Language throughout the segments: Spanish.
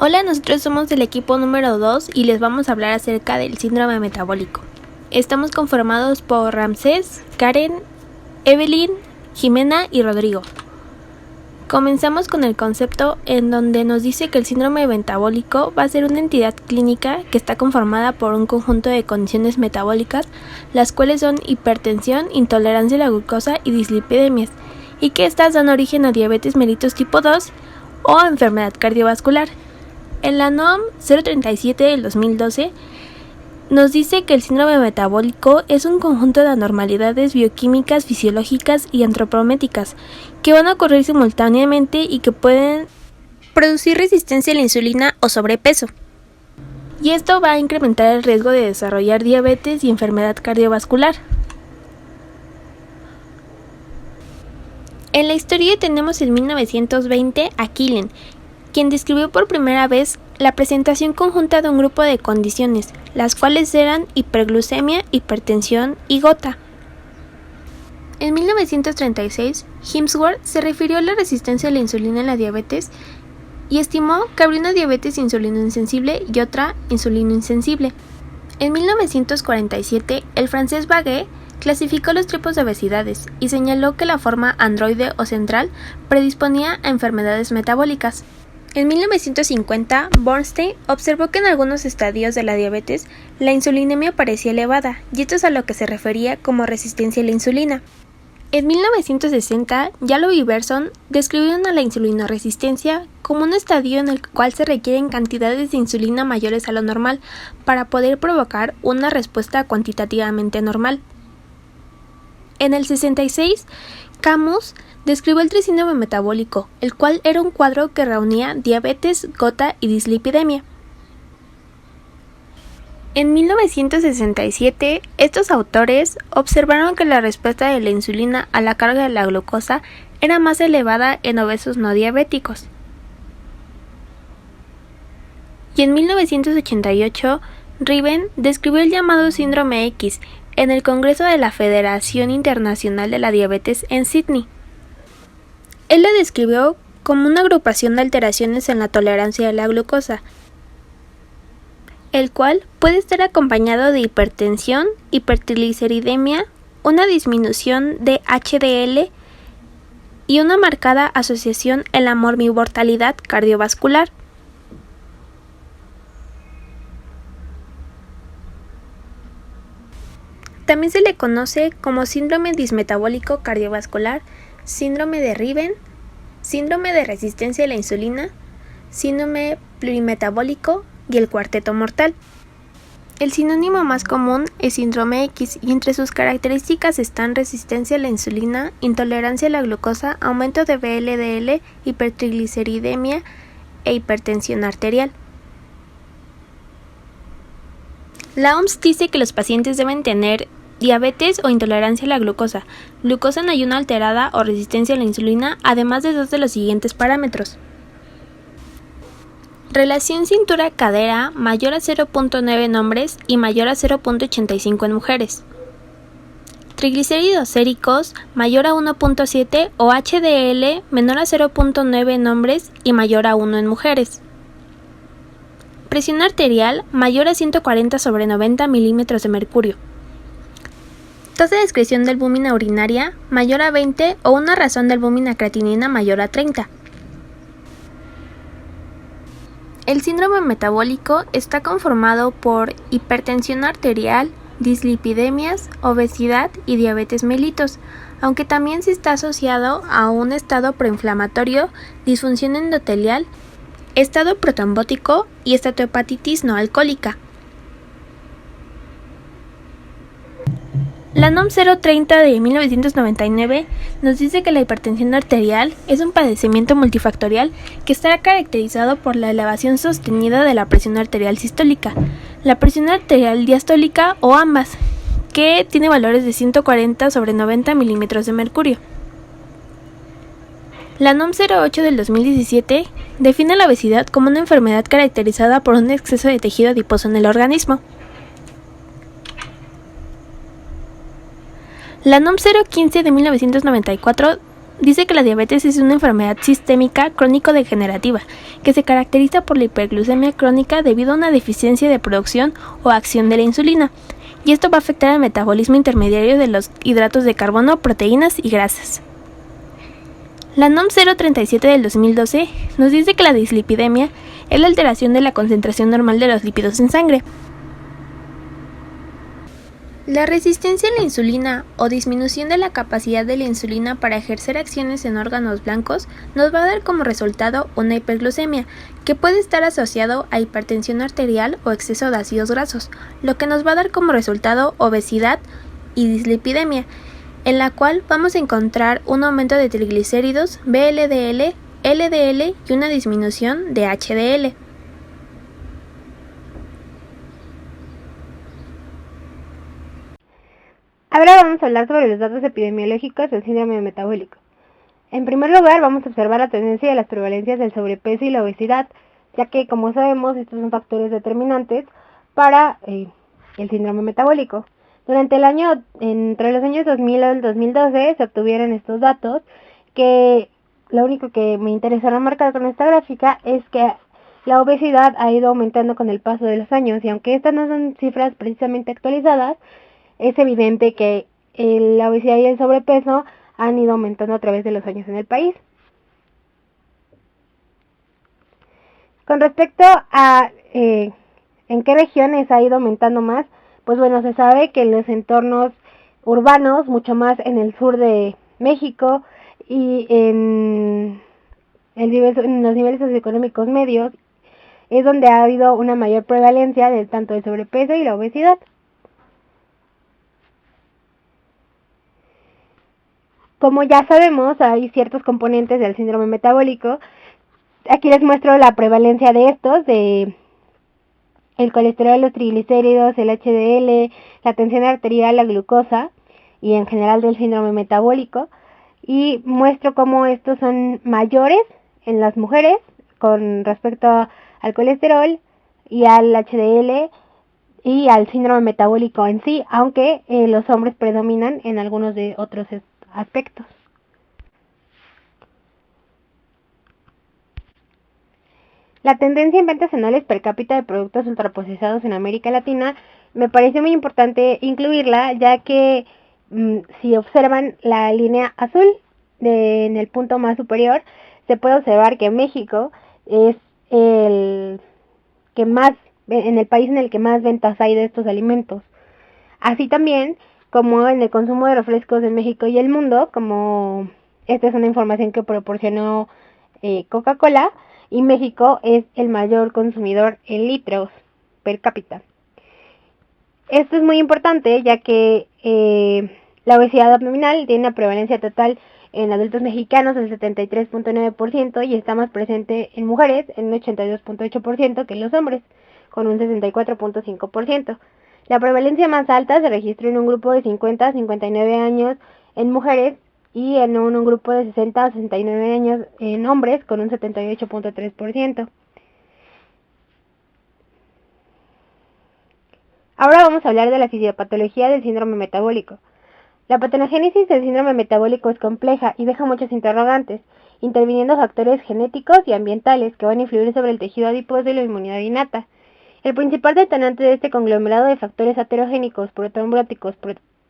Hola, nosotros somos del equipo número 2 y les vamos a hablar acerca del síndrome metabólico. Estamos conformados por Ramsés, Karen, Evelyn, Jimena y Rodrigo. Comenzamos con el concepto en donde nos dice que el síndrome metabólico va a ser una entidad clínica que está conformada por un conjunto de condiciones metabólicas, las cuales son hipertensión, intolerancia a la glucosa y dislipidemias, y que estas dan origen a diabetes mellitus tipo 2 o a enfermedad cardiovascular. En la NOM 037 del 2012 nos dice que el síndrome metabólico es un conjunto de anormalidades bioquímicas, fisiológicas y antropométricas que van a ocurrir simultáneamente y que pueden producir resistencia a la insulina o sobrepeso. Y esto va a incrementar el riesgo de desarrollar diabetes y enfermedad cardiovascular. En la historia tenemos en 1920 a Killen, quien describió por primera vez la presentación conjunta de un grupo de condiciones, las cuales eran hiperglucemia, hipertensión y gota. En 1936, Hemsworth se refirió a la resistencia a la insulina en la diabetes y estimó que habría una diabetes insulinoinsensible y otra insulinoinsensible. En 1947, el francés Baguet clasificó los tipos de obesidades y señaló que la forma androide o central predisponía a enfermedades metabólicas. En 1950, Bernstein observó que en algunos estadios de la diabetes la insulinemia parecía elevada, y esto es a lo que se refería como resistencia a la insulina. En 1960, Yalow y Berson describieron a la insulinoresistencia como un estadio en el cual se requieren cantidades de insulina mayores a lo normal para poder provocar una respuesta cuantitativamente normal. En el 66, Camus describió el trisíndrome metabólico, el cual era un cuadro que reunía diabetes, gota y dislipidemia. En 1967, estos autores observaron que la respuesta de la insulina a la carga de la glucosa era más elevada en obesos no diabéticos. Y en 1988, Riven describió el llamado síndrome X en el Congreso de la Federación Internacional de la Diabetes en Sydney. Él lo describió como una agrupación de alteraciones en la tolerancia a la glucosa, el cual puede estar acompañado de hipertensión, hipertrigliceridemia, una disminución de HDL y una marcada asociación en la morbi-mortalidad cardiovascular. También se le conoce como síndrome dismetabólico cardiovascular, síndrome de Riven, síndrome de resistencia a la insulina, síndrome plurimetabólico y el cuarteto mortal. El sinónimo más común es síndrome X y entre sus características están resistencia a la insulina, intolerancia a la glucosa, aumento de VLDL, hipertrigliceridemia e hipertensión arterial. La OMS dice que los pacientes deben tener diabetes o intolerancia a la glucosa, glucosa en ayuno alterada o resistencia a la insulina, además de dos de los siguientes parámetros. Relación cintura-cadera mayor a 0.9 en hombres y mayor a 0.85 en mujeres. Triglicéridos séricos mayor a 1.7 o HDL menor a 0.9 en hombres y mayor a 1 en mujeres. Presión arterial mayor a 140/90 milímetros de mercurio. Tasa de excreción de albúmina urinaria mayor a 20 o una razón de albúmina creatinina mayor a 30. El síndrome metabólico está conformado por hipertensión arterial, dislipidemias, obesidad y diabetes mellitus, aunque también se está asociado a un estado proinflamatorio, disfunción endotelial, estado protrombótico y estatohepatitis no alcohólica. La NOM 030 de 1999 nos dice que la hipertensión arterial es un padecimiento multifactorial que estará caracterizado por la elevación sostenida de la presión arterial sistólica, la presión arterial diastólica o ambas, que tiene valores de 140/90 milímetros de mercurio. La NOM 08 del 2017 define la obesidad como una enfermedad caracterizada por un exceso de tejido adiposo en el organismo. La NOM 015 de 1994 dice que la diabetes es una enfermedad sistémica crónico-degenerativa que se caracteriza por la hiperglucemia crónica debido a una deficiencia de producción o acción de la insulina, y esto va a afectar el metabolismo intermediario de los hidratos de carbono, proteínas y grasas. La NOM 037 del 2012 nos dice que la dislipidemia es la alteración de la concentración normal de los lípidos en sangre. La resistencia a la insulina o disminución de la capacidad de la insulina para ejercer acciones en órganos blancos nos va a dar como resultado una hiperglucemia, que puede estar asociado a hipertensión arterial o exceso de ácidos grasos, lo que nos va a dar como resultado obesidad y dislipidemia, en la cual vamos a encontrar un aumento de triglicéridos, VLDL, LDL y una disminución de HDL. Ahora vamos a hablar sobre los datos epidemiológicos del síndrome metabólico. En primer lugar, vamos a observar la tendencia de las prevalencias del sobrepeso y la obesidad, ya que, como sabemos, estos son factores determinantes para el síndrome metabólico. Entre los años 2000 al 2012 se obtuvieron estos datos, que lo único que me interesa remarcar con esta gráfica es que la obesidad ha ido aumentando con el paso de los años, y aunque estas no son cifras precisamente actualizadas, es evidente que la obesidad y el sobrepeso han ido aumentando a través de los años en el país. Con respecto a en qué regiones ha ido aumentando más, pues bueno, se sabe que en los entornos urbanos, mucho más en el sur de México y en los niveles socioeconómicos medios, es donde ha habido una mayor prevalencia del tanto del sobrepeso y la obesidad. Como ya sabemos, hay ciertos componentes del síndrome metabólico. Aquí les muestro la prevalencia de estos, de el colesterol, los triglicéridos, el HDL, la tensión arterial, la glucosa y en general del síndrome metabólico. Y muestro cómo estos son mayores en las mujeres con respecto al colesterol y al HDL y al síndrome metabólico en sí, aunque los hombres predominan en algunos de otros aspectos. La tendencia en ventas anuales per cápita de productos ultraprocesados en América Latina me parece muy importante incluirla, ya que si observan la línea azul en el punto más superior, se puede observar que México es en el país en el que más ventas hay de estos alimentos. Así también como en el consumo de refrescos en México y el mundo, como esta es una información que proporcionó Coca-Cola, y México es el mayor consumidor en litros per cápita. Esto es muy importante, ya que la obesidad abdominal tiene una prevalencia total en adultos mexicanos del 73.9% y está más presente en mujeres en un 82.8% que en los hombres, con un 64.5%. La prevalencia más alta se registró en un grupo de 50 a 59 años en mujeres y en un grupo de 60 a 69 años en hombres, con un 78.3%. Ahora vamos a hablar de la fisiopatología del síndrome metabólico. La patogénesis del síndrome metabólico es compleja y deja muchos interrogantes, interviniendo factores genéticos y ambientales que van a influir sobre el tejido adiposo y la inmunidad innata. El principal detonante de este conglomerado de factores aterogénicos, protrombóticos,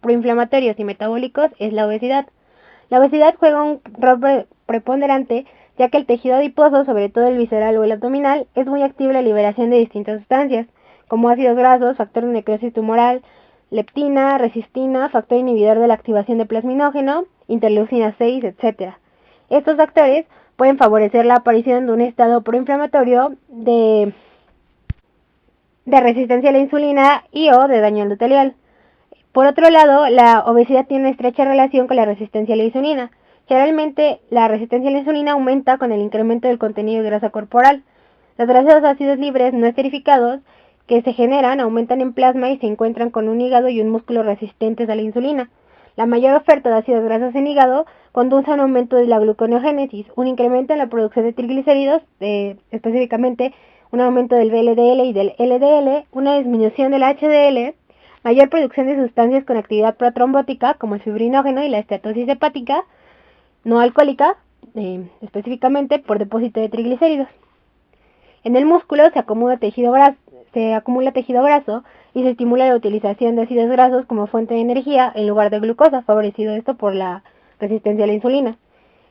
proinflamatorios y metabólicos es la obesidad. La obesidad juega un rol preponderante, ya que el tejido adiposo, sobre todo el visceral o el abdominal, es muy activo en la liberación de distintas sustancias, como ácidos grasos, factor de necrosis tumoral, leptina, resistina, factor inhibidor de la activación de plasminógeno, interleucina 6, etc. Estos factores pueden favorecer la aparición de un estado proinflamatorio de resistencia a la insulina y o de daño endotelial. Por otro lado, la obesidad tiene una estrecha relación con la resistencia a la insulina. Generalmente, la resistencia a la insulina aumenta con el incremento del contenido de grasa corporal. Los grasas ácidos libres no esterificados que se generan aumentan en plasma y se encuentran con un hígado y un músculo resistentes a la insulina. La mayor oferta de ácidos grasos en hígado conduce a un aumento de la gluconeogénesis, un incremento en la producción de triglicéridos, específicamente un aumento del VLDL y del LDL, una disminución del HDL, mayor producción de sustancias con actividad protrombótica como el fibrinógeno y la esteatosis hepática, no alcohólica, específicamente por depósito de triglicéridos. En el músculo se acumula tejido graso y se estimula la utilización de ácidos grasos como fuente de energía en lugar de glucosa, favorecido esto por la resistencia a la insulina.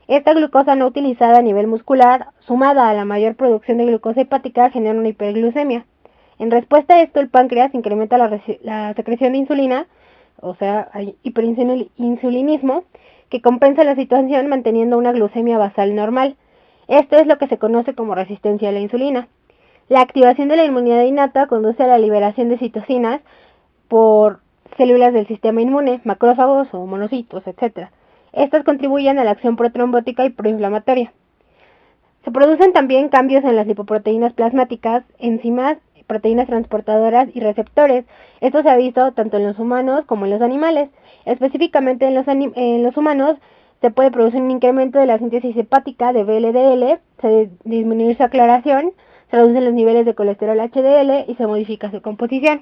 Esta glucosa no utilizada a nivel muscular, sumada a la mayor producción de glucosa hepática, genera una hiperglucemia. En respuesta a esto, el páncreas incrementa la secreción de insulina, o sea, hay hiperinsulinismo, que compensa la situación manteniendo una glucemia basal normal. Esto es lo que se conoce como resistencia a la insulina. La activación de la inmunidad innata conduce a la liberación de citocinas por células del sistema inmune, macrófagos o monocitos, etc. Estas contribuyen a la acción protrombótica y proinflamatoria. Se producen también cambios en las lipoproteínas plasmáticas, enzimas, proteínas transportadoras y receptores. Esto se ha visto tanto en los humanos como en los animales. Específicamente en los humanos se puede producir un incremento de la síntesis hepática de VLDL, se disminuye su aclaración, se reducen los niveles de colesterol HDL y se modifica su composición.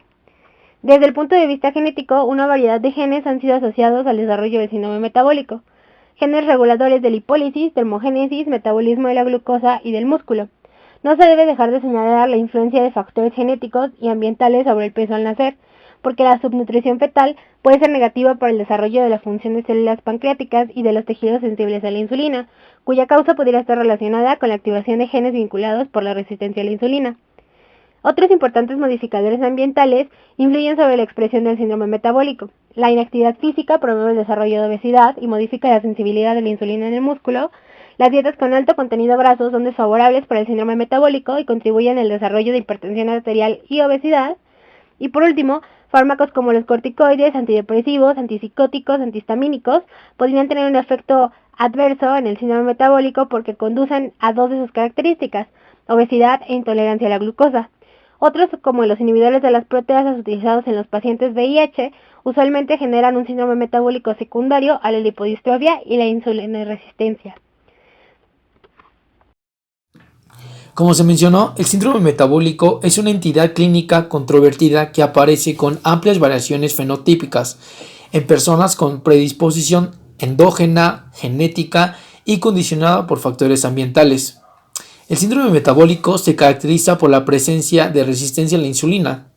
Desde el punto de vista genético, una variedad de genes han sido asociados al desarrollo del síndrome metabólico. Genes reguladores de lipólisis, termogénesis, metabolismo de la glucosa y del músculo. No se debe dejar de señalar la influencia de factores genéticos y ambientales sobre el peso al nacer, porque la subnutrición fetal puede ser negativa para el desarrollo de la función de células pancreáticas y de los tejidos sensibles a la insulina, cuya causa podría estar relacionada con la activación de genes vinculados por la resistencia a la insulina. Otros importantes modificadores ambientales influyen sobre la expresión del síndrome metabólico. La inactividad física promueve el desarrollo de obesidad y modifica la sensibilidad de la insulina en el músculo. Las dietas con alto contenido graso son desfavorables para el síndrome metabólico y contribuyen al desarrollo de hipertensión arterial y obesidad. Y por último, fármacos como los corticoides, antidepresivos, antipsicóticos, antihistamínicos podrían tener un efecto adverso en el síndrome metabólico porque conducen a dos de sus características, obesidad e intolerancia a la glucosa. Otros, como los inhibidores de las proteasas utilizados en los pacientes VIH, usualmente generan un síndrome metabólico secundario a la lipodistrofia y la insulinoresistencia. Como se mencionó, el síndrome metabólico es una entidad clínica controvertida que aparece con amplias variaciones fenotípicas en personas con predisposición endógena, genética y condicionada por factores ambientales. El síndrome metabólico se caracteriza por la presencia de resistencia a la insulina,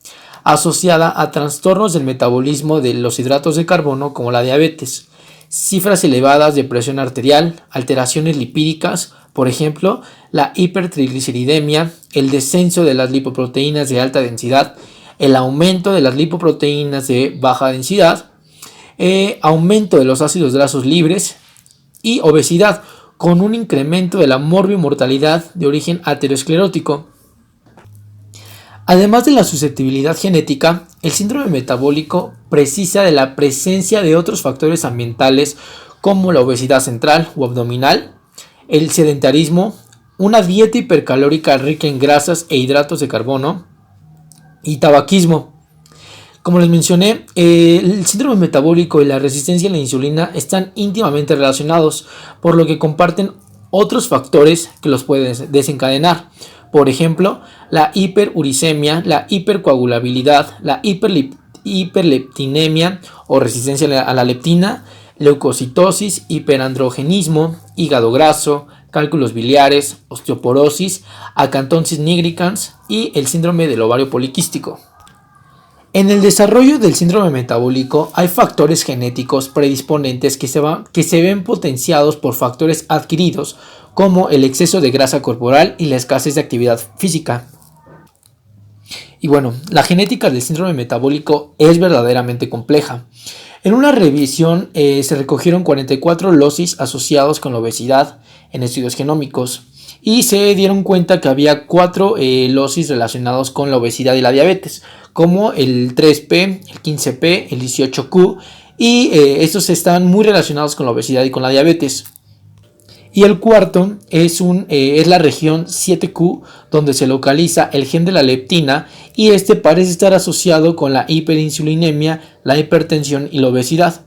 asociada a trastornos del metabolismo de los hidratos de carbono como la diabetes, cifras elevadas de presión arterial, alteraciones lipídicas, por ejemplo, la hipertrigliceridemia, el descenso de las lipoproteínas de alta densidad, el aumento de las lipoproteínas de baja densidad, aumento de los ácidos grasos libres y obesidad, con un incremento de la morbimortalidad de origen aterosclerótico. Además de la susceptibilidad genética, el síndrome metabólico precisa de la presencia de otros factores ambientales como la obesidad central o abdominal, el sedentarismo, una dieta hipercalórica rica en grasas e hidratos de carbono y tabaquismo. Como les mencioné, el síndrome metabólico y la resistencia a la insulina están íntimamente relacionados, por lo que comparten otros factores que los pueden desencadenar. Por ejemplo, la hiperuricemia, la hipercoagulabilidad, la hiperleptinemia o resistencia a la leptina, leucocitosis, hiperandrogenismo, hígado graso, cálculos biliares, osteoporosis, acantosis nigricans y el síndrome del ovario poliquístico. En el desarrollo del síndrome metabólico hay factores genéticos predisponentes que se ven potenciados por factores adquiridos como el exceso de grasa corporal y la escasez de actividad física. Y bueno, la genética del síndrome metabólico es verdaderamente compleja. En una revisión se recogieron 44 losis asociados con la obesidad en estudios genómicos y se dieron cuenta que había 4 losis relacionados con la obesidad y la diabetes, como el 3P, el 15P, el 18Q, y estos están muy relacionados con la obesidad y con la diabetes. Y el cuarto es la región 7Q, donde se localiza el gen de la leptina, y este parece estar asociado con la hiperinsulinemia, la hipertensión y la obesidad.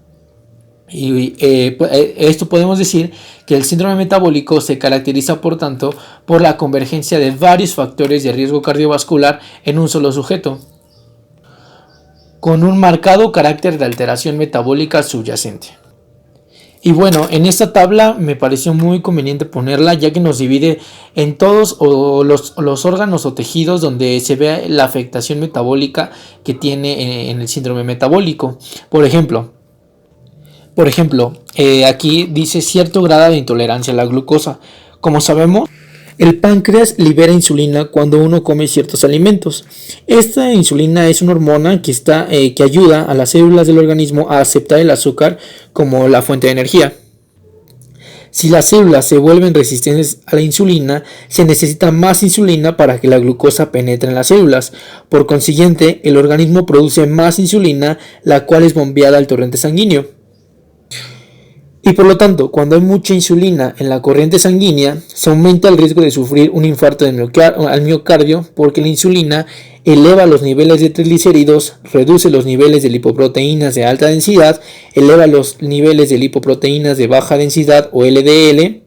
Y esto podemos decir que el síndrome metabólico se caracteriza, por tanto, por la convergencia de varios factores de riesgo cardiovascular en un solo sujeto, con un marcado carácter de alteración metabólica subyacente. Y bueno, en esta tabla me pareció muy conveniente ponerla, ya que nos divide en todos los órganos o tejidos donde se ve la afectación metabólica que tiene en el síndrome metabólico. Por ejemplo, aquí dice cierto grado de intolerancia a la glucosa. Como sabemos, el páncreas libera insulina cuando uno come ciertos alimentos. Esta insulina es una hormona que ayuda a las células del organismo a aceptar el azúcar como la fuente de energía. Si las células se vuelven resistentes a la insulina, se necesita más insulina para que la glucosa penetre en las células. Por consiguiente, el organismo produce más insulina, la cual es bombeada al torrente sanguíneo. Y por lo tanto, cuando hay mucha insulina en la corriente sanguínea, se aumenta el riesgo de sufrir un infarto al miocardio, porque la insulina eleva los niveles de triglicéridos, reduce los niveles de lipoproteínas de alta densidad, eleva los niveles de lipoproteínas de baja densidad o LDL,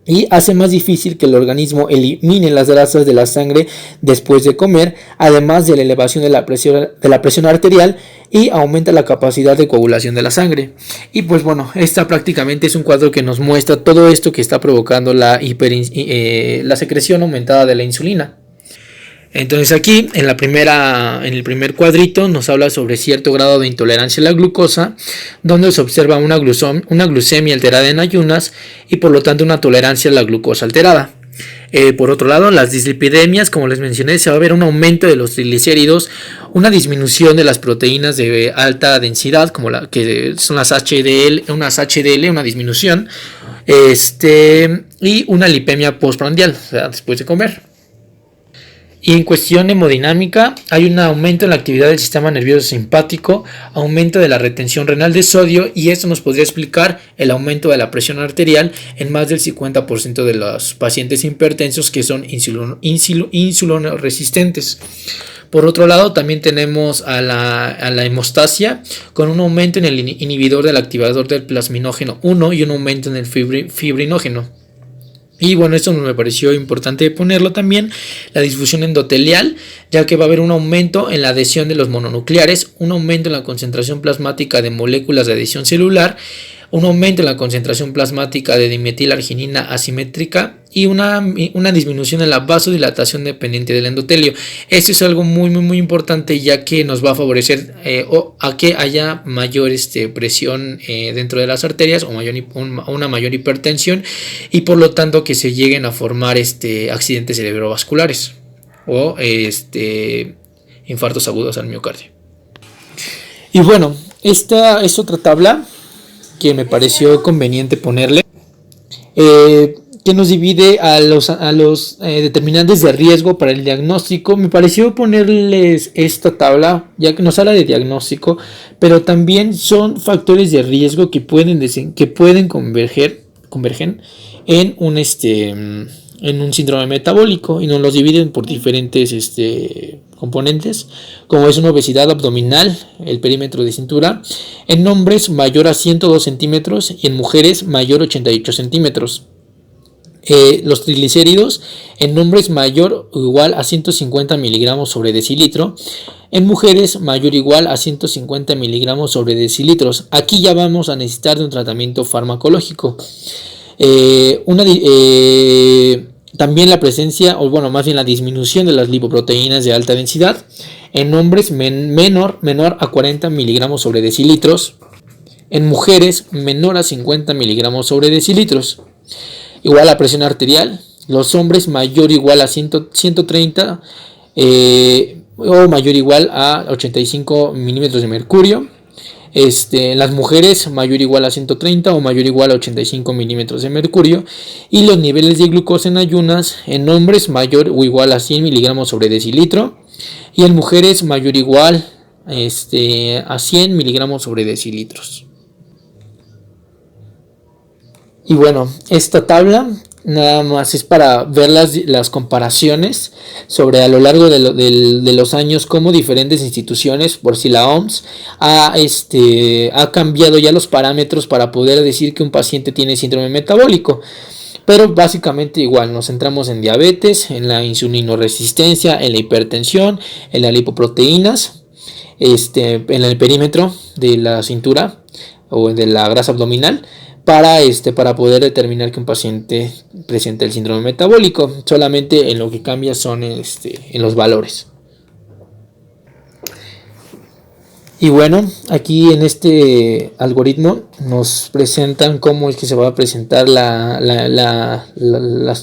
y hace más difícil que el organismo elimine las grasas de la sangre después de comer, además de la elevación de la presión arterial, y aumenta la capacidad de coagulación de la sangre. Y pues bueno, esta prácticamente es un cuadro que nos muestra todo esto que está provocando la secreción aumentada de la insulina. Entonces aquí en el primer cuadrito nos habla sobre cierto grado de intolerancia a la glucosa, donde se observa una glucemia alterada en ayunas y por lo tanto una tolerancia a la glucosa alterada. Por otro lado, las dislipidemias, como les mencioné, se va a ver un aumento de los triglicéridos, una disminución de las proteínas de alta densidad, como que son las HDL, una disminución, y una lipemia postprandial, o sea, después de comer. Y en cuestión hemodinámica, hay un aumento en la actividad del sistema nervioso simpático, aumento de la retención renal de sodio, y esto nos podría explicar el aumento de la presión arterial en más del 50% de los pacientes hipertensos que son insulinorresistentes. Por otro lado, también tenemos a la hemostasia, con un aumento en el inhibidor del activador del plasminógeno 1 y un aumento en el fibrinógeno. Y bueno, esto me pareció importante ponerlo también, la disfunción endotelial, ya que va a haber un aumento en la adhesión de los mononucleares, un aumento en la concentración plasmática de moléculas de adhesión celular, un aumento en la concentración plasmática de dimetilarginina asimétrica y una disminución en la vasodilatación dependiente del endotelio. Esto es algo muy muy muy importante, ya que nos va a favorecer a que haya mayor presión dentro de las arterias o una mayor hipertensión, y por lo tanto que se lleguen a formar accidentes cerebrovasculares o infartos agudos al miocardio. Y bueno, esta es otra tabla que me pareció conveniente ponerle, que nos divide a los determinantes de riesgo para el diagnóstico. Me pareció ponerles esta tabla, ya que nos habla de diagnóstico, pero también son factores de riesgo que pueden convergen en un síndrome metabólico, y nos los dividen por diferentes componentes, como es una obesidad abdominal, el perímetro de cintura, en hombres mayor a 102 centímetros y en mujeres mayor a 88 centímetros. Los triglicéridos en hombres mayor o igual a 150 miligramos sobre decilitro, en mujeres mayor o igual a 150 miligramos sobre decilitros. Aquí ya vamos a necesitar de un tratamiento farmacológico. También la presencia, o bueno, más bien la disminución de las lipoproteínas de alta densidad en hombres menor a 40 miligramos sobre decilitros, en mujeres menor a 50 miligramos sobre decilitros. Igual la presión arterial, los hombres mayor o igual a 130 o mayor o igual a 85 milímetros de mercurio. Las mujeres mayor o igual a 130 o mayor o igual a 85 milímetros de mercurio, y los niveles de glucosa en ayunas en hombres mayor o igual a 100 miligramos sobre decilitro, y en mujeres mayor o igual a 100 miligramos sobre decilitros. Y bueno, esta tabla nada más es para ver las comparaciones sobre a lo largo de los años, cómo diferentes instituciones, por si la OMS ha cambiado ya los parámetros para poder decir que un paciente tiene síndrome metabólico. Pero básicamente igual nos centramos en diabetes, en la insulinoresistencia, en la hipertensión, en las lipoproteínas, en el perímetro de la cintura o de la grasa abdominal, para poder determinar que un paciente presenta el síndrome metabólico. Solamente en lo que cambia son en los valores. Y bueno, aquí en este algoritmo nos presentan cómo es que se va a presentar las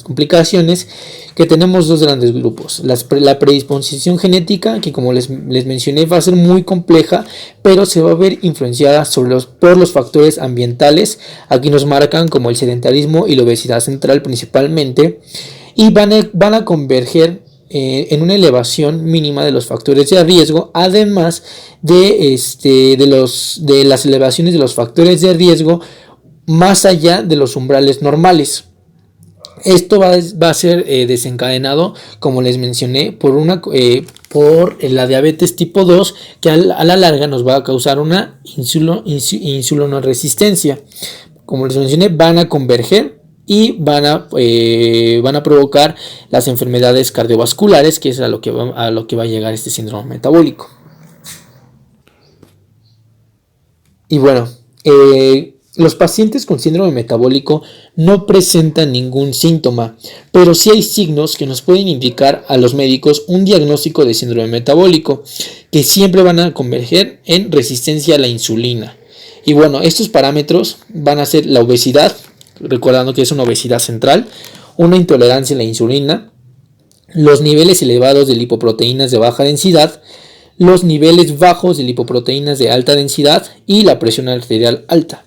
complicaciones, que tenemos dos grandes grupos. La predisposición genética, que como les mencioné va a ser muy compleja, pero se va a ver influenciada por los factores ambientales. Aquí nos marcan como el sedentarismo y la obesidad central principalmente, y van a converger en una elevación mínima de los factores de riesgo, además de las elevaciones de los factores de riesgo más allá de los umbrales normales. Esto va a ser desencadenado, como les mencioné, por la diabetes tipo 2, que a la larga nos va a causar una insulinoresistencia. Como les mencioné, van a converger y van a provocar las enfermedades cardiovasculares, que es a lo que va a llegar este síndrome metabólico. Y bueno, los pacientes con síndrome metabólico no presentan ningún síntoma, pero sí hay signos que nos pueden indicar a los médicos un diagnóstico de síndrome metabólico, que siempre van a converger en resistencia a la insulina. Y bueno, estos parámetros van a ser la obesidad, recordando que es una obesidad central, una intolerancia a la insulina, los niveles elevados de lipoproteínas de baja densidad, los niveles bajos de lipoproteínas de alta densidad y la presión arterial alta.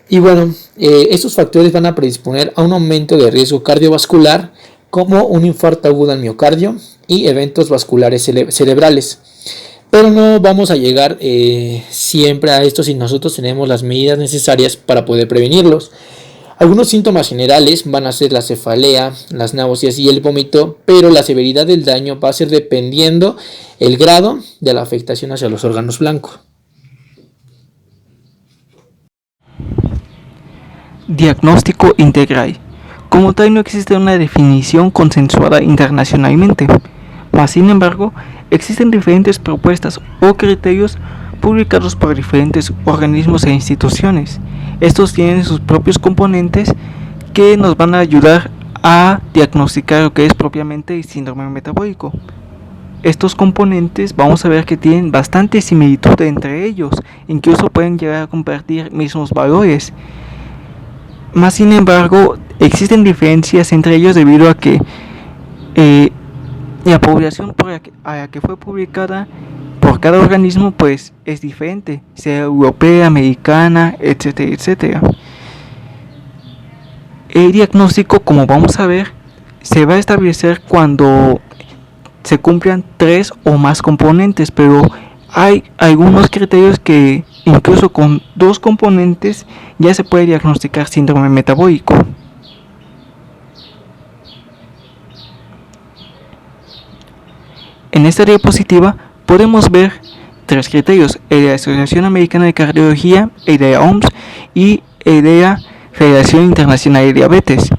Y bueno, estos factores van a predisponer a un aumento de riesgo cardiovascular, como un infarto agudo al miocardio y eventos vasculares cerebrales. Pero no vamos a llegar siempre a esto si nosotros tenemos las medidas necesarias para poder prevenirlos. Algunos síntomas generales van a ser la cefalea, las náuseas y el vómito, pero la severidad del daño va a ser dependiendo el grado de la afectación hacia los órganos blancos. Diagnóstico integral. Como tal, no existe una definición consensuada internacionalmente, mas sin embargo, existen diferentes propuestas o criterios publicados por diferentes organismos e instituciones. Estos tienen sus propios componentes que nos van a ayudar a diagnosticar lo que es propiamente el síndrome metabólico. Estos componentes vamos a ver que tienen bastante similitud entre ellos, incluso pueden llegar a compartir mismos valores. Más sin embargo, existen diferencias entre ellos debido a que la población a la que fue publicada por cada organismo pues es diferente, sea europea, americana, etcétera, etcétera. El diagnóstico, como vamos a ver, se va a establecer cuando se cumplan 3 o más componentes, pero hay algunos criterios que incluso con 2 componentes ya se puede diagnosticar síndrome metabólico. En esta diapositiva podemos ver 3 criterios: el de la Asociación Americana de Cardiología, el de la OMS y el de la Federación Internacional de Diabetes.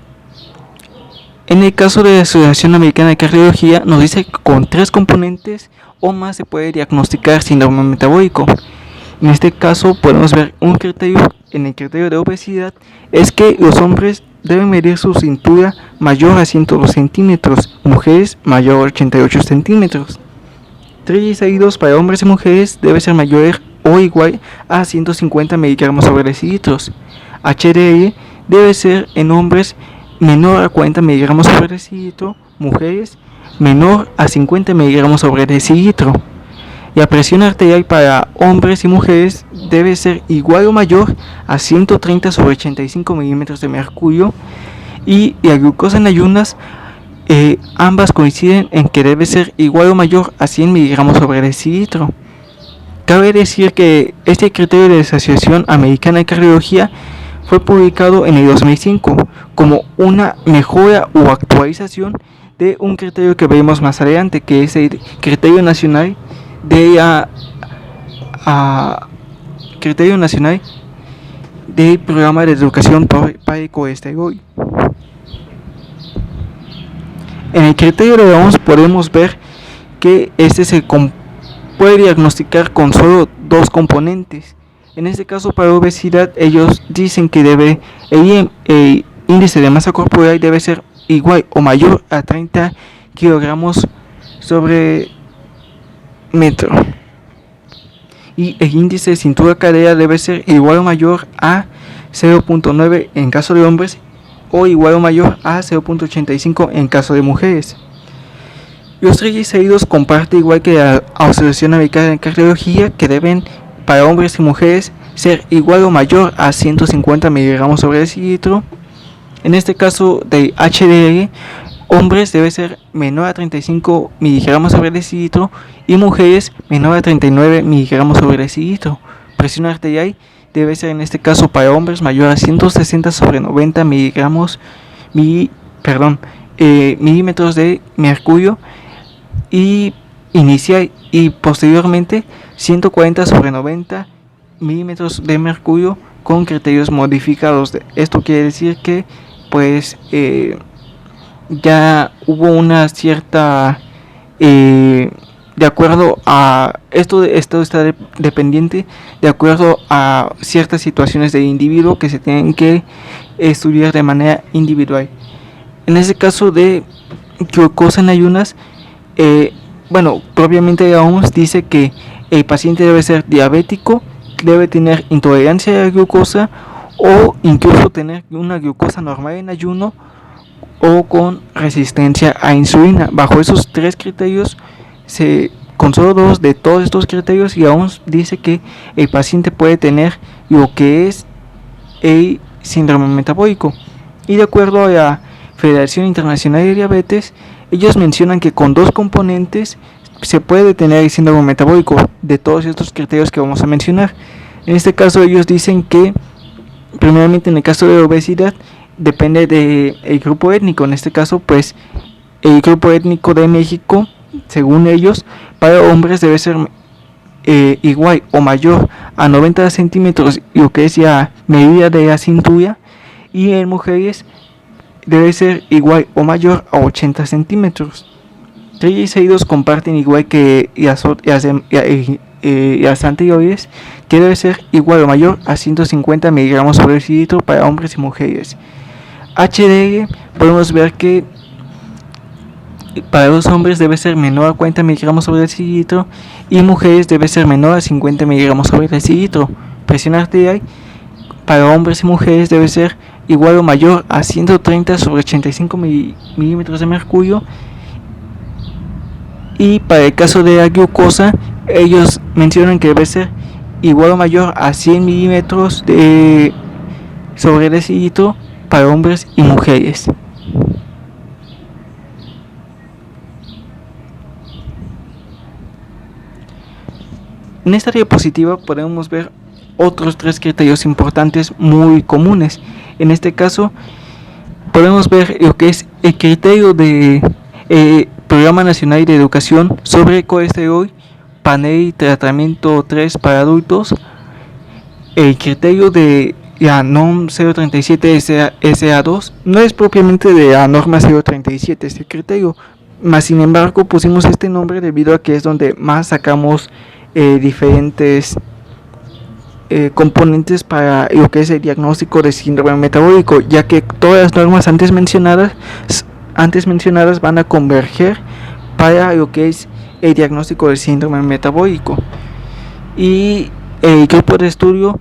En el caso de la Asociación Americana de Cardiología nos dice que con 3 componentes o más se puede diagnosticar síndrome metabólico. En este caso podemos ver un criterio, en el criterio de obesidad, es que los hombres deben medir su cintura mayor a 102 centímetros, mujeres mayor a 88 centímetros. Triglicéridos para hombres y mujeres debe ser mayor o igual a 150 miligramos sobre decilitros. HDL debe ser en hombres menor a 40 miligramos sobre decilitro, mujeres menor a 50 miligramos sobre decilitro. La presión arterial para hombres y mujeres debe ser igual o mayor a 130 sobre 85 milímetros de mercurio, y la glucosa en ayunas, ambas coinciden en que debe ser igual o mayor a 100 miligramos sobre decilitro. Cabe decir que este criterio de la Asociación Americana de Cardiología fue publicado en el 2005 como una mejora o actualización de un criterio que veremos más adelante, que es el criterio nacional del programa de educación para el colesterol. En el criterio de la OMS podemos ver que este es puede diagnosticar con solo 2 componentes. En este caso, para obesidad, ellos dicen que el índice de masa corporal debe ser igual o mayor a 30 kilogramos sobre metro. Y el índice de cintura cadera debe ser igual o mayor a 0.9 en caso de hombres o igual o mayor a 0.85 en caso de mujeres. Los triglicéridos comparten, igual que la Asociación Americana de Cardiología, que deben para hombres y mujeres ser igual o mayor a 150 miligramos sobre decilitro. En este caso de HDL, hombres debe ser menor a 35 miligramos sobre decilitro y mujeres menor a 39 miligramos sobre decilitro. Presión arterial debe ser en este caso para hombres mayor a 160 sobre 90 milímetros de mercurio y inicial, y posteriormente 140 sobre 90 milímetros de mercurio con criterios modificados. Esto quiere decir que pues ya hubo una cierta de acuerdo a esto está dependiente de acuerdo a ciertas situaciones del individuo que se tienen que estudiar de manera individual. En ese caso de glucosa en ayunas, propiamente la OMS dice que el paciente debe ser diabético, debe tener intolerancia a la glucosa o incluso tener una glucosa normal en ayuno o con resistencia a insulina. Bajo esos 3 criterios, con solo 2 de todos estos criterios, la OMS dice que el paciente puede tener lo que es el síndrome metabólico. Y de acuerdo a la Federación Internacional de Diabetes, ellos mencionan que con 2 componentes se puede detener el síndrome metabólico de todos estos criterios que vamos a mencionar. En este caso, ellos dicen que primeramente en el caso de obesidad depende del grupo étnico. En este caso, pues el grupo étnico de México, según ellos, para hombres debe ser igual o mayor a 90 centímetros, lo que es la medida de la cintura, y en mujeres debe ser igual o mayor a 80 centímetros. Triglicéridos comparten, igual que las anteriores, que debe ser igual o mayor a 150 miligramos sobre decilitro para hombres y mujeres. HDL, podemos ver que para los hombres debe ser menor a 40 miligramos sobre decilitro y mujeres debe ser menor a 50 miligramos sobre decilitro. Presión arterial para hombres y mujeres debe ser igual o mayor a 130 sobre 85 milímetros de mercurio. Y para el caso de la glucosa, ellos mencionan que debe ser igual o mayor a 100 milímetros de sobre decilitro para hombres y mujeres. En esta diapositiva podemos ver otros 3 criterios importantes muy comunes. En este caso podemos ver lo que es el criterio de Programa Nacional de Educación sobre colesterol, panel y tratamiento 3 para adultos, el criterio de la NOM 037 SA2. No es propiamente de la norma 037 este criterio, mas sin embargo pusimos este nombre debido a que es donde más sacamos diferentes componentes para lo que es el diagnóstico de síndrome metabólico, ya que todas las normas antes mencionadas van a converger para lo que es el diagnóstico del síndrome metabólico. Y el grupo de estudio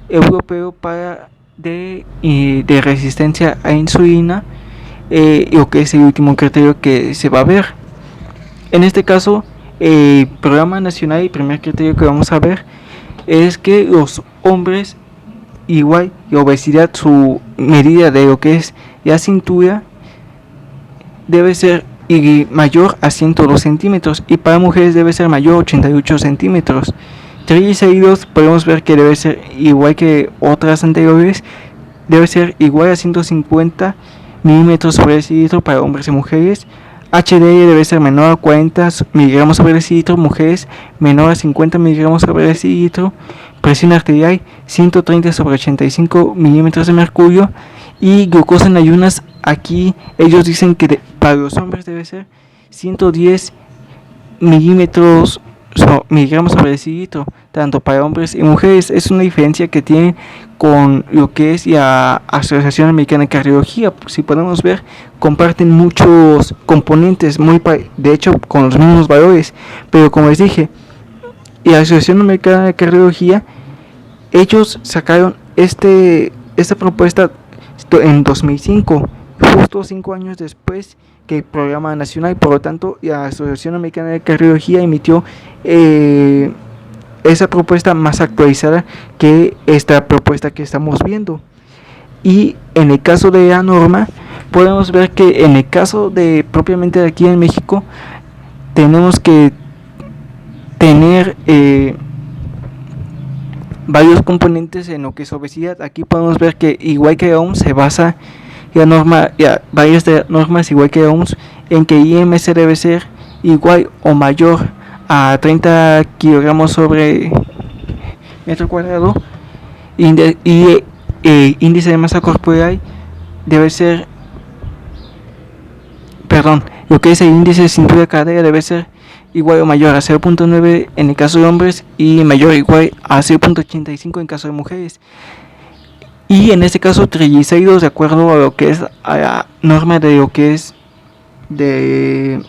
europeo de resistencia a insulina, lo que es el último criterio que se va a ver. En este caso, el programa nacional, el primer criterio que vamos a ver es que los hombres, igual la obesidad, su medida de lo que es la cintura debe ser mayor a 102 centímetros y para mujeres debe ser mayor a 88 centímetros. Triglicéridos, podemos ver que debe ser igual que otras anteriores, debe ser igual a 150 milímetros sobre decilitro para hombres y mujeres. HDL debe ser menor a 40 miligramos sobre decilitro, mujeres menor a 50 miligramos sobre decilitro. Presión arterial 130 sobre 85 milímetros de mercurio. Y glucosa en ayunas, aquí ellos dicen que para los hombres debe ser 110 milímetros miligramos sobre decilitro, tanto para hombres y mujeres. Es una diferencia que tiene con lo que es la Asociación Americana de Cardiología. Si podemos ver, comparten muchos componentes, de hecho con los mismos valores, pero como les dije, la Asociación Americana de Cardiología, ellos sacaron esta propuesta en 2005, justo 5 años después que el programa nacional. Por lo tanto, la Asociación Americana de Cardiología emitió esa propuesta más actualizada que esta propuesta que estamos viendo. Y en el caso de la norma, podemos ver que en el caso de propiamente de aquí en México, tenemos que tener varios componentes en lo que es obesidad. Aquí podemos ver que igual que la OMS se basa varias de normas igual que la OMS en que IMC debe ser igual o mayor a 30 kilogramos sobre metro cuadrado, y índice de masa corporal debe ser, lo que es el índice de cintura cadera debe ser igual o mayor a 0.9 en el caso de hombres y mayor o igual a 0.85 en caso de mujeres. Y en este caso triglicéridos, de acuerdo a lo que es a la norma de lo que es de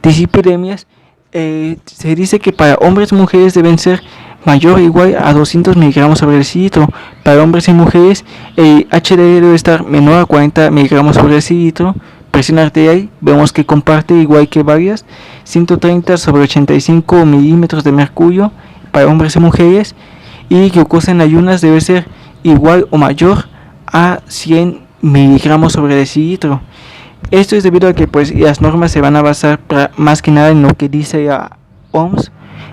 dislipidemias, se dice que para hombres y mujeres deben ser mayor o igual a 200 miligramos sobre decilitro. Para hombres y mujeres el HDL debe estar menor a 40 miligramos sobre decilitro. Presión arterial, vemos que comparte igual que varias, 130 sobre 85 milímetros de mercurio para hombres y mujeres. Y glucosa en ayunas debe ser igual o mayor a 100 miligramos sobre decilitro. Esto es debido a que pues las normas se van a basar más que nada en lo que dice la OMS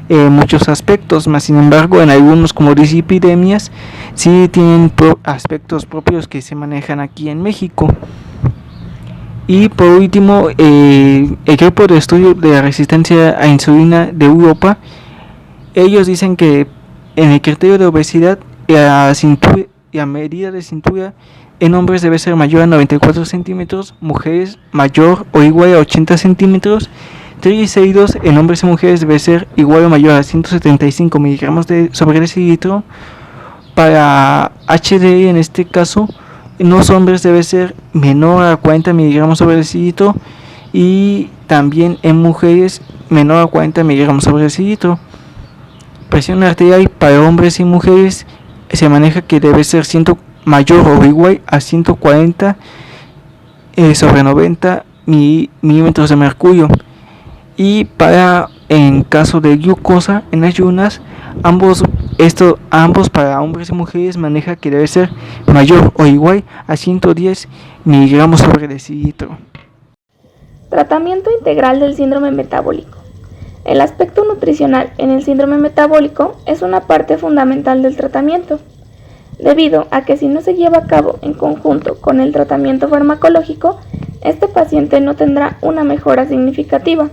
en muchos aspectos, más sin embargo en algunos como dislipidemias sí tienen aspectos propios que se manejan aquí en México. Y por último, el grupo de estudio de la resistencia a insulina de Europa, ellos dicen que en el criterio de obesidad la medida de cintura en hombres debe ser mayor a 94 centímetros, mujeres mayor o igual a 80 centímetros. Triglicéridos en hombres y mujeres debe ser igual o mayor a 175 miligramos sobre decilitro. Para HDL en este caso, en los hombres debe ser menor a 40 miligramos sobre decilitro y también en mujeres menor a 40 miligramos sobre decilitro. Presión arterial para hombres y mujeres se maneja que debe ser mayor o igual a 140 sobre 90 milímetros de mercurio. Y en caso de glucosa en ayunas, ambos para hombres y mujeres maneja que debe ser mayor o igual a 110 miligramos sobre decilitro. Tratamiento integral del síndrome metabólico. El aspecto nutricional en el síndrome metabólico es una parte fundamental del tratamiento, debido a que si no se lleva a cabo en conjunto con el tratamiento farmacológico, este paciente no tendrá una mejora significativa.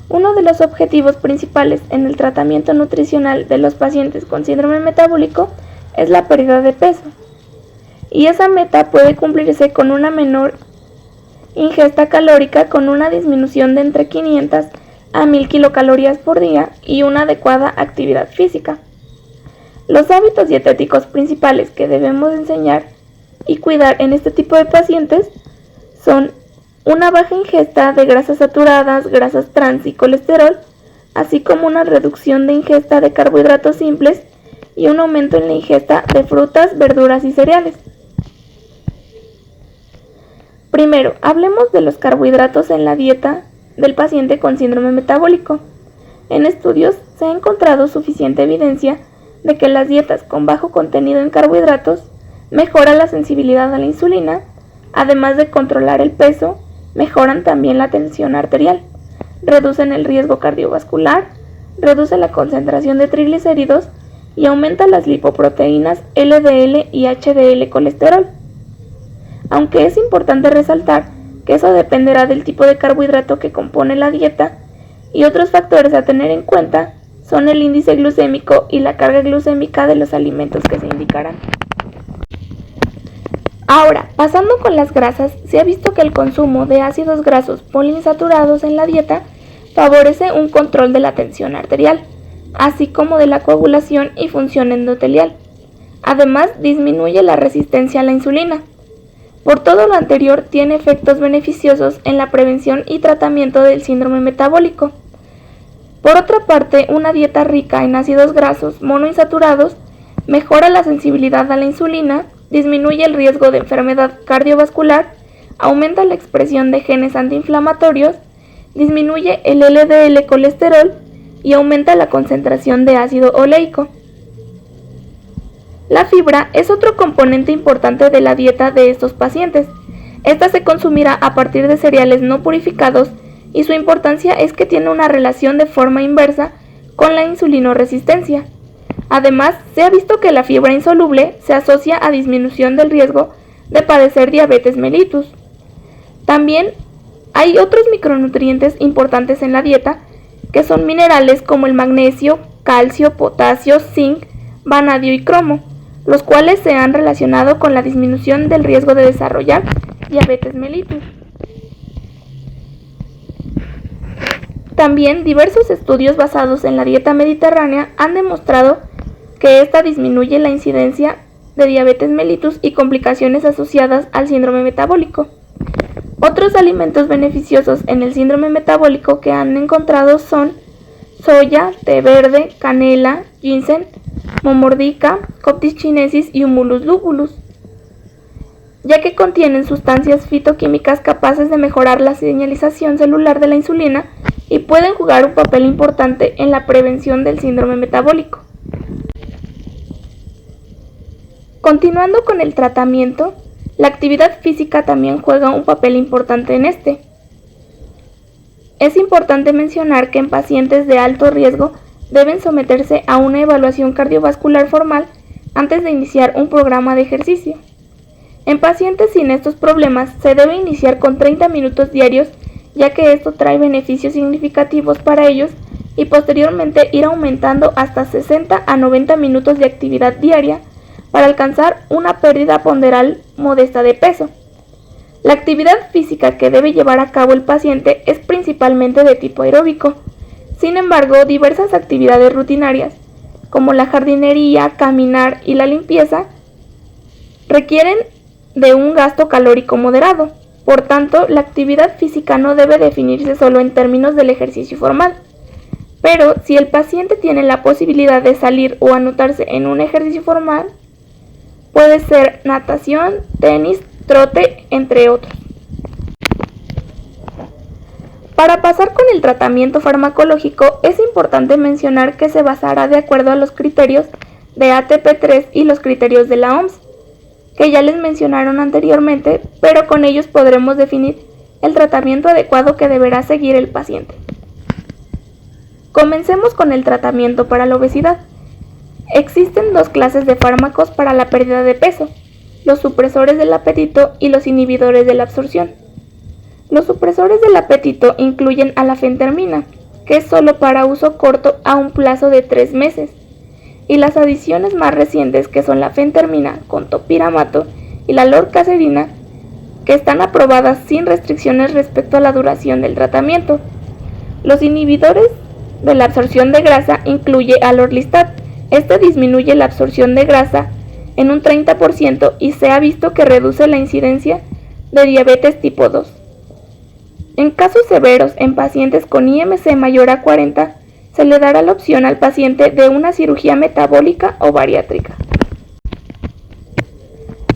Uno de los objetivos principales en el tratamiento nutricional de los pacientes con síndrome metabólico es la pérdida de peso, y esa meta puede cumplirse con una menor ingesta calórica, con una disminución de entre 500 a 1000 kilocalorías por día y una adecuada actividad física. Los hábitos dietéticos principales que debemos enseñar y cuidar en este tipo de pacientes son una baja ingesta de grasas saturadas, grasas trans y colesterol, así como una reducción de ingesta de carbohidratos simples y un aumento en la ingesta de frutas, verduras y cereales. Primero, hablemos de los carbohidratos en la dieta del paciente con síndrome metabólico. En estudios se ha encontrado suficiente evidencia de que las dietas con bajo contenido en carbohidratos mejoran la sensibilidad a la insulina, además de controlar el peso, mejoran también la tensión arterial, reducen el riesgo cardiovascular, reduce la concentración de triglicéridos y aumenta las lipoproteínas LDL y HDL colesterol. Aunque es importante resaltar que eso dependerá del tipo de carbohidrato que compone la dieta, y otros factores a tener en cuenta son el índice glucémico y la carga glucémica de los alimentos que se indicarán. Ahora, pasando con las grasas, se ha visto que el consumo de ácidos grasos poliinsaturados en la dieta favorece un control de la tensión arterial, así como de la coagulación y función endotelial. Además, disminuye la resistencia a la insulina. Por todo lo anterior, tiene efectos beneficiosos en la prevención y tratamiento del síndrome metabólico. Por otra parte, una dieta rica en ácidos grasos monoinsaturados mejora la sensibilidad a la insulina, disminuye el riesgo de enfermedad cardiovascular, aumenta la expresión de genes antiinflamatorios, disminuye el LDL colesterol y aumenta la concentración de ácido oleico. La fibra es otro componente importante de la dieta de estos pacientes. Esta se consumirá a partir de cereales no purificados y su importancia es que tiene una relación de forma inversa con la insulinoresistencia. Además, se ha visto que la fibra insoluble se asocia a disminución del riesgo de padecer diabetes mellitus. También hay otros micronutrientes importantes en la dieta, que son minerales como el magnesio, calcio, potasio, zinc, vanadio y cromo, los cuales se han relacionado con la disminución del riesgo de desarrollar diabetes mellitus. También diversos estudios basados en la dieta mediterránea han demostrado que esta disminuye la incidencia de diabetes mellitus y complicaciones asociadas al síndrome metabólico. Otros alimentos beneficiosos en el síndrome metabólico que han encontrado son soya, té verde, canela, ginseng, momordica, Coptis chinesis y Humulus lupulus, ya que contienen sustancias fitoquímicas capaces de mejorar la señalización celular de la insulina y pueden jugar un papel importante en la prevención del síndrome metabólico. Continuando con el tratamiento, la actividad física también juega un papel importante en este. Es importante mencionar que en pacientes de alto riesgo deben someterse a una evaluación cardiovascular formal antes de iniciar un programa de ejercicio. En pacientes sin estos problemas se debe iniciar con 30 minutos diarios, ya que esto trae beneficios significativos para ellos, y posteriormente ir aumentando hasta 60 a 90 minutos de actividad diaria para alcanzar una pérdida ponderal modesta de peso. La actividad física que debe llevar a cabo el paciente es principalmente de tipo aeróbico. Sin embargo, diversas actividades rutinarias, como la jardinería, caminar y la limpieza, requieren de un gasto calórico moderado. Por tanto, la actividad física no debe definirse solo en términos del ejercicio formal. Pero si el paciente tiene la posibilidad de salir o anotarse en un ejercicio formal, puede ser natación, tenis, trote, entre otros. Para pasar con el tratamiento farmacológico, es importante mencionar que se basará de acuerdo a los criterios de ATP3 y los criterios de la OMS, que ya les mencionaron anteriormente, pero con ellos podremos definir el tratamiento adecuado que deberá seguir el paciente. Comencemos con el tratamiento para la obesidad. Existen dos clases de fármacos para la pérdida de peso: los supresores del apetito y los inhibidores de la absorción. Los supresores del apetito incluyen a la fentermina, que es solo para uso corto a un plazo de 3 meses, y las adiciones más recientes, que son la fentermina con topiramato y la lorcacerina, que están aprobadas sin restricciones respecto a la duración del tratamiento. Los inhibidores de la absorción de grasa incluye al orlistat. Este disminuye la absorción de grasa en un 30% y se ha visto que reduce la incidencia de diabetes tipo 2. En casos severos, en pacientes con IMC mayor a 40, se le dará la opción al paciente de una cirugía metabólica o bariátrica.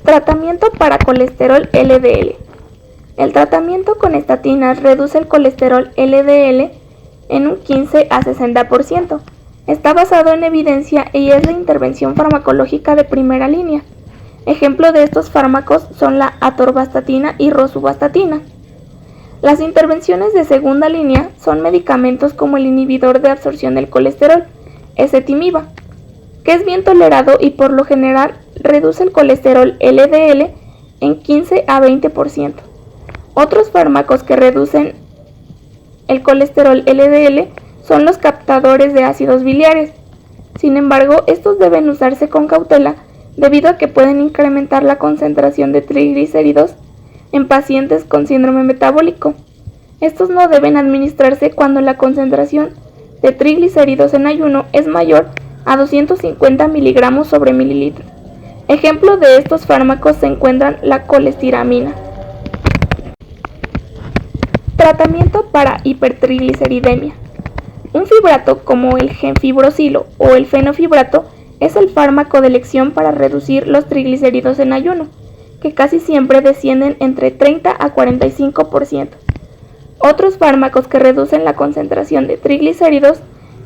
Tratamiento para colesterol LDL. El tratamiento con estatinas reduce el colesterol LDL en un 15 a 60%. Está basado en evidencia y es la intervención farmacológica de primera línea. Ejemplo de estos fármacos son la atorvastatina y rosuvastatina. Las intervenciones de segunda línea son medicamentos como el inhibidor de absorción del colesterol, ezetimiba, que es bien tolerado y por lo general reduce el colesterol LDL en 15 a 20%. Otros fármacos que reducen el colesterol LDL son los captadores de ácidos biliares. Sin embargo, estos deben usarse con cautela debido a que pueden incrementar la concentración de triglicéridos en pacientes con síndrome metabólico. Estos no deben administrarse cuando la concentración de triglicéridos en ayuno es mayor a 250 miligramos sobre mililitro. Ejemplo de estos fármacos se encuentran la colestiramina. Tratamiento para hipertrigliceridemia. Un fibrato como el gemfibrosilo o el fenofibrato es el fármaco de elección para reducir los triglicéridos en ayuno, que casi siempre descienden entre 30 a 45%. Otros fármacos que reducen la concentración de triglicéridos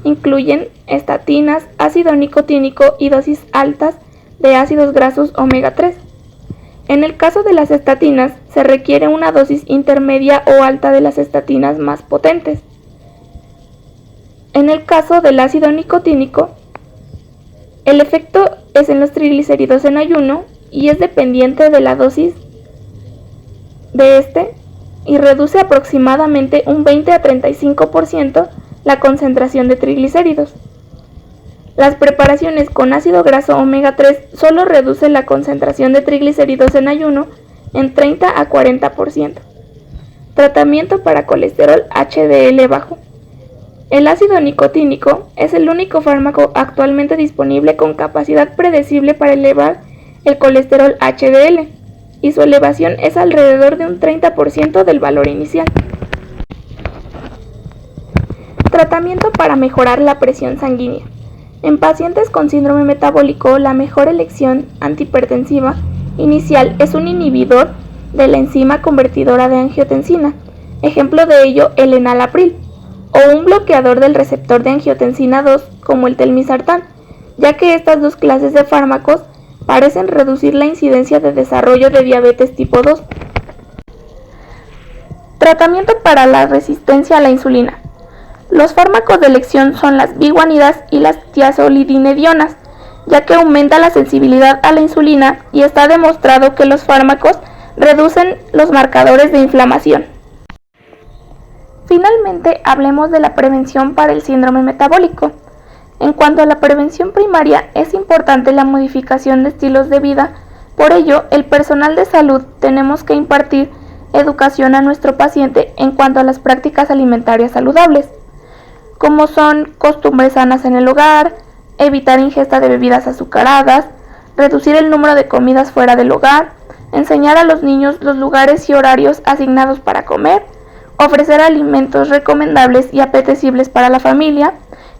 incluyen estatinas, ácido nicotínico y dosis altas de ácidos grasos omega 3. En el caso de las estatinas, se requiere una dosis intermedia o alta de las estatinas más potentes. En el caso del ácido nicotínico, el efecto es en los triglicéridos en ayuno y es dependiente de la dosis de este y reduce aproximadamente un 20 a 35% la concentración de triglicéridos. Las preparaciones con ácido graso omega 3 solo reducen la concentración de triglicéridos en ayuno en 30 a 40%. Tratamiento para colesterol HDL bajo. El ácido nicotínico es el único fármaco actualmente disponible con capacidad predecible para elevar el colesterol HDL, y su elevación es alrededor de un 30% del valor inicial. Tratamiento para mejorar la presión sanguínea. En pacientes con síndrome metabólico, la mejor elección antihipertensiva inicial es un inhibidor de la enzima convertidora de angiotensina, ejemplo de ello el enalapril, o un bloqueador del receptor de angiotensina 2 como el telmisartán, ya que estas dos clases de fármacos parecen reducir la incidencia de desarrollo de diabetes tipo 2. Tratamiento para la resistencia a la insulina. Los fármacos de elección son las biguanidas y las tiazolidinedionas, ya que aumenta la sensibilidad a la insulina y está demostrado que los fármacos reducen los marcadores de inflamación. Finalmente, hablemos de la prevención para el síndrome metabólico. En cuanto a la prevención primaria, es importante la modificación de estilos de vida. Por ello, el personal de salud tenemos que impartir educación a nuestro paciente en cuanto a las prácticas alimentarias saludables, como son costumbres sanas en el hogar, evitar ingesta de bebidas azucaradas, reducir el número de comidas fuera del hogar, enseñar a los niños los lugares y horarios asignados para comer, ofrecer alimentos recomendables y apetecibles para la familia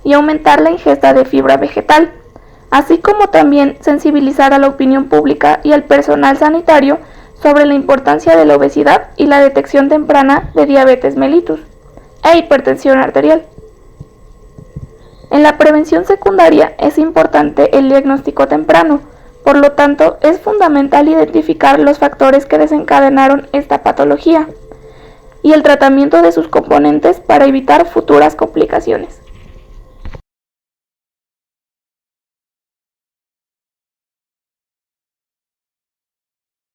y aumentar la ingesta de fibra vegetal, así como también sensibilizar a la opinión pública y al personal sanitario sobre la importancia de la obesidad y la detección temprana de diabetes mellitus e hipertensión arterial. En la prevención secundaria es importante el diagnóstico temprano, por lo tanto es fundamental identificar los factores que desencadenaron esta patología y el tratamiento de sus componentes para evitar futuras complicaciones.